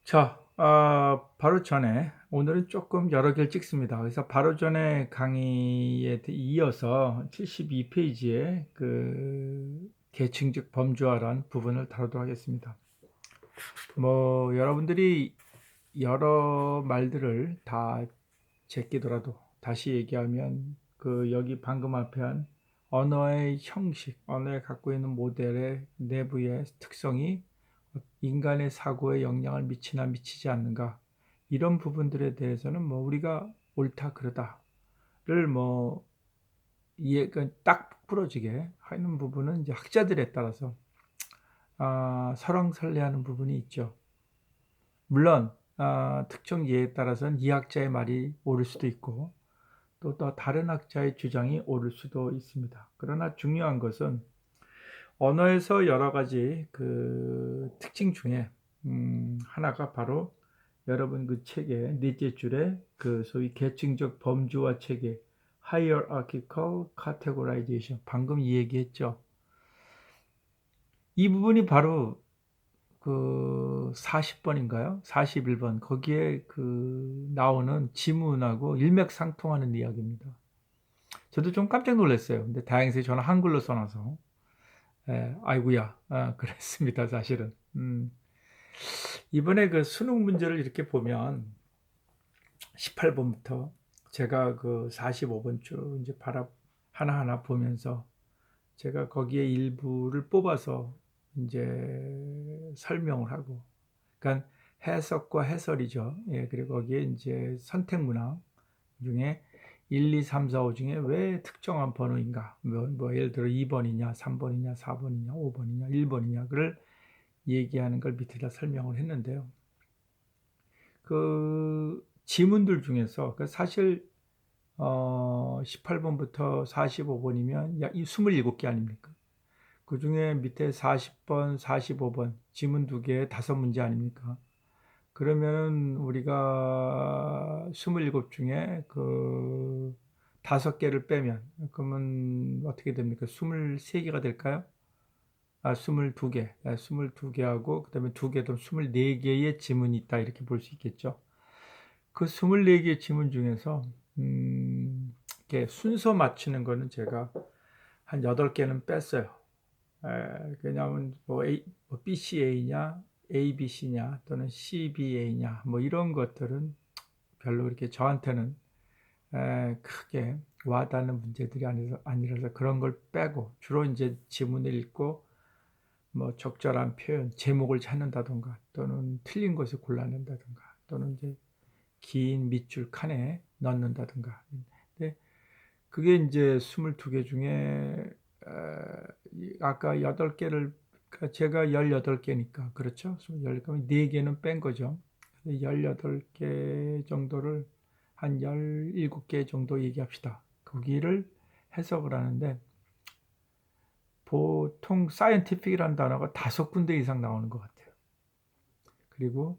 자, 바로 전에 오늘은 조금 여러 개를 찍습니다. 그래서 바로 전에 강의에 이어서 72 페이지에 그 계층적 범주화라는 부분을 다루도록 하겠습니다. 뭐 여러분들이 여러 말들을 다 제끼더라도 다시 얘기하면 그 여기 방금 앞에 한 언어의 형식, 언어에 갖고 있는 모델의 내부의 특성이 인간의 사고에 영향을 미치나 미치지 않는가, 이런 부분들에 대해서는 뭐 우리가 옳다 그르다를 뭐 이해가 딱 부러지게 하는 부분은 이제 학자들에 따라서 설왕설래하는 부분이 있죠. 물론 특정 예에 따라서는 이 학자의 말이 옳을 수도 있고 또 다른 학자의 주장이 옳을 수도 있습니다. 그러나 중요한 것은 언어에서 여러 가지 그 특징 중에 하나가 바로 여러분 그 책의 넷째 줄에 그 소위 계층적 범주화 체계 hierarchical categorization, 방금 이 얘기했죠. 이 부분이 바로 그 40번인가요? 41번 거기에 그 나오는 지문하고 일맥상통하는 이야기입니다. 저도 좀 깜짝 놀랐어요. 근데 다행히 저는 한글로 써놔서 아이고야 그랬습니다 사실은. 이번에 그 수능 문제를 이렇게 보면 18번부터 제가 그 45번 쭉 이제 바라 하나하나 보면서 제가 거기에 일부를 뽑아서 이제 설명을 하고, 그러니까 해석과 해설이죠. 예, 그리고 거기에 이제 선택 문항 중에 1, 2, 3, 4, 5 중에 왜 특정한 번호인가? 뭐 예를 들어 2번이냐, 3번이냐, 4번이냐, 5번이냐, 1번이냐를 얘기하는 걸 밑에다 설명을 했는데요. 그 지문들 중에서 그 사실 18번부터 45번이면 약 27개 아닙니까? 그 중에 밑에 40번, 45번 지문 2개에 5문제 아닙니까? 그러면 우리가 27 중에 그 5개를 빼면 그러면 어떻게 됩니까? 23개가 될까요? 22개. 22개하고 그다음에 2개 더 24개의 지문이 있다, 이렇게 볼 수 있겠죠. 그 24개의 지문 중에서 이렇게 순서 맞추는 거는 제가 한 8개는 뺐어요. 왜냐하면 뭐 BCA냐, ABC냐, 또는 CBA냐, 뭐 이런 것들은 별로 이렇게 저한테는 크게 와닿는 문제들이 아니라서 그런 걸 빼고 주로 이제 지문을 읽고 뭐 적절한 표현, 제목을 찾는다던가 또는 틀린 것을 골라낸다던가 또는 이제 긴 밑줄 칸에 넣는다든가. 근데 그게 이제 22개 중에 아까 8개를, 그러니까 제가 18개니까 그렇죠. 18개면 4개는 뺀 거죠. 18개 정도를 한 17개 정도 얘기합시다. 거기를 해석을 하는데 보통 scientific이라는 단어가 5군데 이상 나오는 것 같아요. 그리고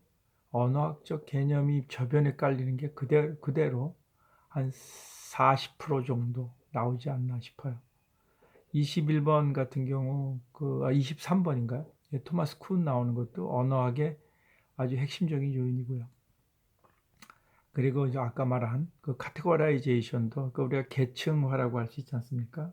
언어학적 개념이 저변에 깔리는 게 그대로 한 40% 정도 나오지 않나 싶어요. 21번 같은 경우 23번인가요? 토마스 쿤 나오는 것도 언어학의 아주 핵심적인 요인이고요. 그리고 이제 아까 말한 그 카테고라이제이션도 그 우리가 계층화라고 할 수 있지 않습니까?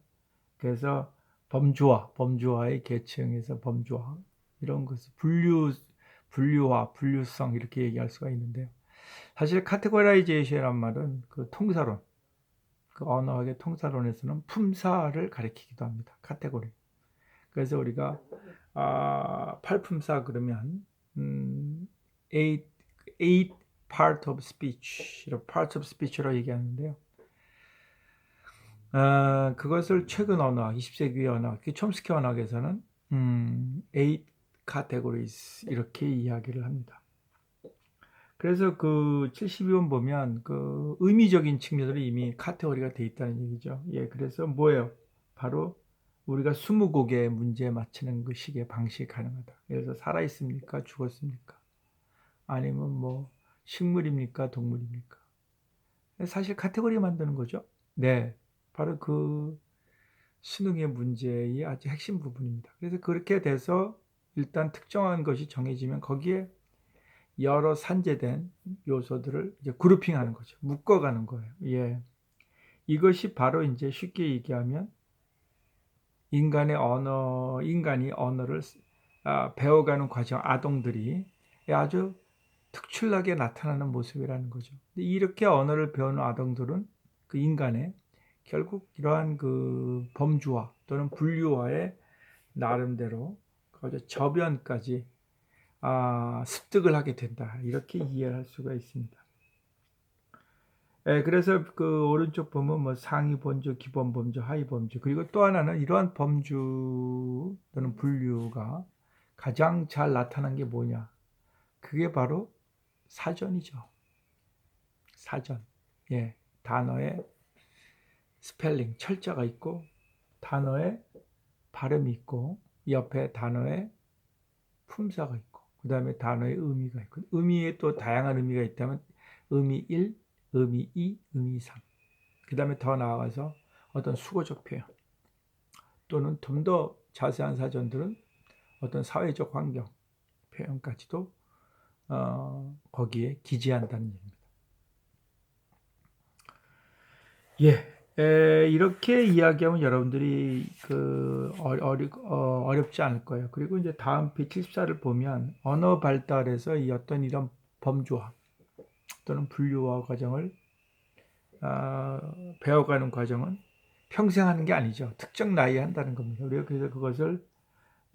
그래서 범주화의 계층에서 범주화, 이런 것을 분류화, 분류성 이렇게 얘기할 수가 있는데요. 사실 카테고라이제이션이란 말은 그 통사론, 그 언어학의 통사론에서는 품사를 가리키기도 합니다. 카테고리. 그래서 우리가 팔품사 그러면 eight, eight part of speech로 얘기하는데요. 그것을 최근 언어학, 20세기 언어학, 촘스키 언어학에서는 eight categories 이렇게 이야기를 합니다. 그래서 그 72번 보면 그 의미적인 측면으로 이미 카테고리가 돼 있다는 얘기죠. 예, 그래서 뭐예요? 바로 우리가 20곡의 문제 맞히는 그 식의 방식이 가능하다. 그래서 살아있습니까? 죽었습니까? 아니면 뭐 식물입니까? 동물입니까? 사실 카테고리 만드는 거죠. 네, 바로 그 수능의 문제의 아주 핵심 부분입니다. 그래서 그렇게 돼서 일단 특정한 것이 정해지면 거기에 여러 산재된 요소들을 이제 그룹핑하는 거죠. 묶어가는 거예요. 예. 이것이 바로 이제 쉽게 얘기하면 인간이 언어를 배워가는 과정, 아동들이 아주 특출나게 나타나는 모습이라는 거죠. 이렇게 언어를 배우는 아동들은 그 인간의 결국 이러한 그 범주화 또는 분류화의 나름대로 저변까지 습득을 하게 된다. 이렇게 이해할 수가 있습니다. 그래서 그 오른쪽 보면 뭐 상위 범주, 기본 범주, 하위 범주, 그리고 또 하나는 이러한 범주 또는 분류가 가장 잘 나타난 게 뭐냐? 그게 바로 사전이죠. 사전. 예. 단어의 스펠링, 철자가 있고, 단어의 발음이 있고, 옆에 단어의 품사가 있고, 그 다음에 단어의 의미가 있고, 의미에 또 다양한 의미가 있다면, 의미 1, 의미 2, 의미 3. 그 다음에 더 나아가서 어떤 수거적 표현, 또는 좀 더 자세한 사전들은 어떤 사회적 환경 표현까지도 거기에 기재한다는 얘기입니다. 이렇게 이야기하면 여러분들이 어렵지 않을 거예요. 그리고 이제 다음 페이지 74를 보면 언어 발달에서 이 어떤 이런 범주화 또는 분류화 과정을 배워가는 과정은 평생 하는 게 아니죠. 특정 나이에 한다는 겁니다. 우리가 그래서 그것을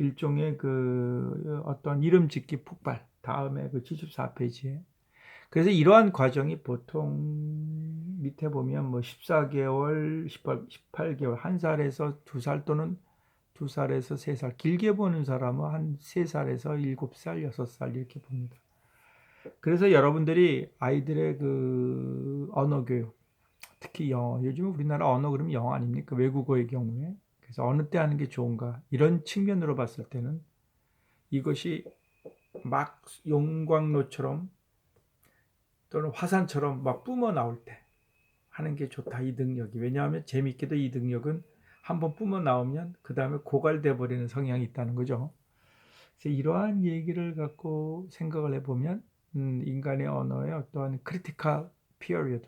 일종의 그 어떤 이름 짓기 폭발, 다음에 그 74페이지에. 그래서 이러한 과정이 보통 밑에 보면 뭐 14개월, 18개월, 1살에서 2살 또는 2살에서 3살, 길게 보는 사람은 한 3살에서 7살, 6살 이렇게 봅니다. 그래서 여러분들이 아이들의 그 언어 교육, 특히 영어, 요즘 우리나라 언어 그러면 영어 아닙니까? 외국어의 경우에. 그래서 어느 때 하는 게 좋은가? 이런 측면으로 봤을 때는 이것이 막 용광로처럼 또는 화산처럼 막 뿜어 나올 때 하는 게 좋다, 이 능력이. 왜냐하면 재밌게도 이 능력은 한번 뿜어 나오면 그 다음에 고갈돼 버리는 성향이 있다는 거죠. 그래서 이러한 얘기를 갖고 생각을 해보면 인간의 언어의 어떠한 크리티컬 피리어드,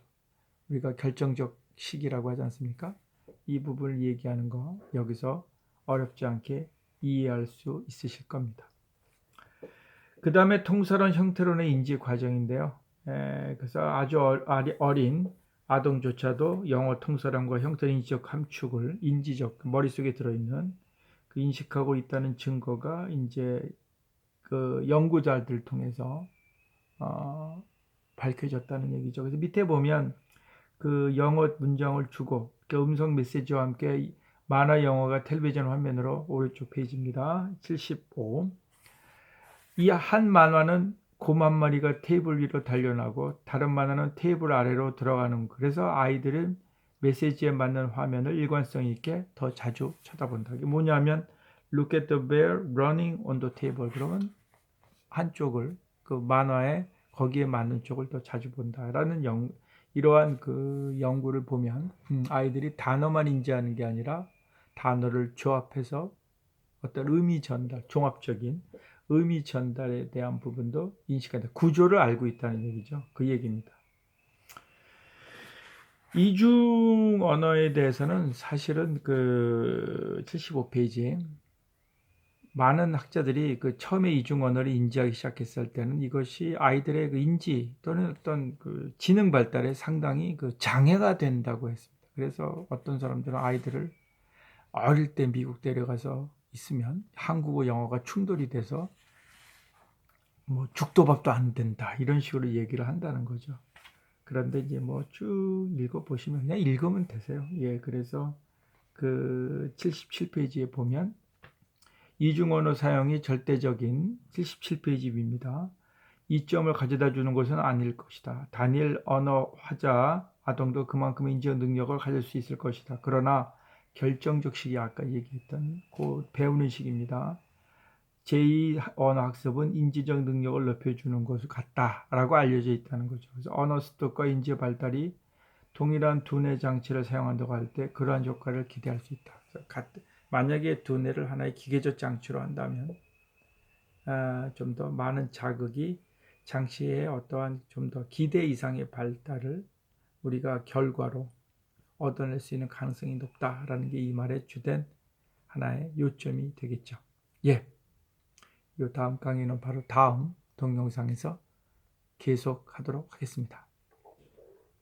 우리가 결정적 시기라고 하지 않습니까? 이 부분을 얘기하는 거 여기서 어렵지 않게 이해할 수 있으실 겁니다. 그 다음에 통설원 형태론의 인지 과정인데요. 그래서 아주 어린 아동조차도 영어 통설원과 형태 인지적 함축을 인지적 머릿속에 들어있는 그 인식하고 있다는 증거가 이제 그 연구자들 통해서 밝혀졌다는 얘기죠. 그래서 밑에 보면 그 영어 문장을 주고 그 음성 메시지와 함께 만화 영어가 텔레비전 화면으로 오른쪽 페이지입니다. 75. 이 한 만화는 곰 한 마리가 테이블 위로 달려나고 다른 만화는 테이블 아래로 들어가는, 그래서 아이들은 메시지에 맞는 화면을 일관성 있게 더 자주 쳐다본다. 이게 뭐냐면 Look at the bear running on the table. 그러면 한쪽을 그 만화에 거기에 맞는 쪽을 더 자주 본다라는 이러한 그 연구를 보면 아이들이 단어만 인지하는 게 아니라 단어를 조합해서 어떤 의미 전달, 종합적인 의미 전달에 대한 부분도 인식한다. 구조를 알고 있다는 얘기죠. 그 얘기입니다. 이중 언어에 대해서는 사실은 그 75페이지에 많은 학자들이 그 처음에 이중 언어를 인지하기 시작했을 때는 이것이 아이들의 그 인지 또는 어떤 그 지능 발달에 상당히 그 장애가 된다고 했습니다. 그래서 어떤 사람들은 아이들을 어릴 때 미국 데려가서 있으면 한국어 영어가 충돌이 돼서 뭐 죽도 밥도 안 된다 이런 식으로 얘기를 한다는 거죠. 그런데 이제 뭐 쭉 읽어 보시면 그냥 읽으면 되세요. 그래서 그 77페이지에 보면 이중 언어 사용이 절대적인 77페이지입니다. 이점을 가져다 주는 것은 아닐 것이다. 단일 언어 화자 아동도 그만큼 인지적 능력을 가질 수 있을 것이다. 그러나 결정적 시기, 아까 얘기했던 그 배우는 시기입니다. 제2 언어 학습은 인지적 능력을 높여주는 것을 같다라고 알려져 있다는 거죠. 그래서 언어 습득과 인지 발달이 동일한 두뇌 장치를 사용한다고 할 때 그러한 효과를 기대할 수 있다. 만약에 두뇌를 하나의 기계적 장치로 한다면 좀 더 많은 자극이 장씨의 어떠한 좀 더 기대 이상의 발달을 우리가 결과로 얻어낼 수 있는 가능성이 높다라는 게 이 말의 주된 하나의 요점이 되겠죠. 예, 이 다음 강의는 바로 다음 동영상에서 계속하도록 하겠습니다.